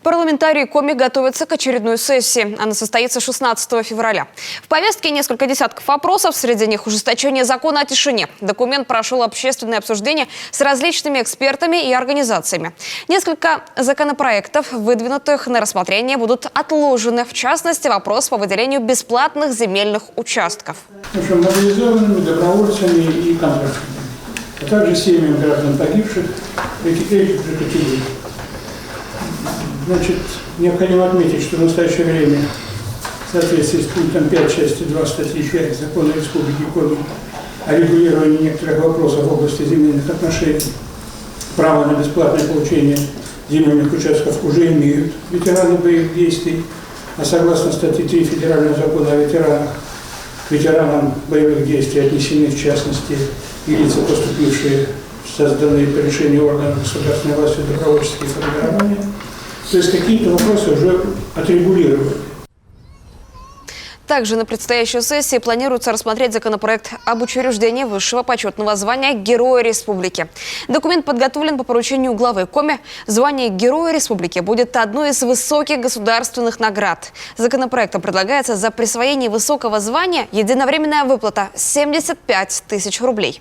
Парламентарии Коми готовятся к очередной сессии. Она состоится 16 февраля. В повестке несколько десятков вопросов, среди них ужесточение закона о тишине. Документ прошел общественное обсуждение с различными экспертами и организациями. Несколько законопроектов, выдвинутых на рассмотрение, будут отложены. В частности, вопрос по выделению бесплатных земельных участков. Мобилизованными, добровольцами и контрактниками, а также семьями граждан погибших этих категорий. Значит, необходимо отметить, что в настоящее время в соответствии с пунктом 5 части 2 статьи 5 Закона Республики Коми о регулировании некоторых вопросов в области земельных отношений, право на бесплатное получение земельных участков уже имеют ветераны боевых действий, а согласно статье 3 Федерального закона о ветеранах, к ветеранам боевых действий отнесены в частности и лица, поступившие в созданные по решению органов государственной власти добровольческие формирования. То есть какие-то вопросы уже отрегулированы. Также на предстоящей сессии планируется рассмотреть законопроект об учреждении высшего почетного звания Героя Республики. Документ подготовлен по поручению главы Коми. Звание Героя Республики будет одной из высоких государственных наград. Законопроектом предлагается за присвоение высокого звания единовременная выплата 75 тысяч рублей.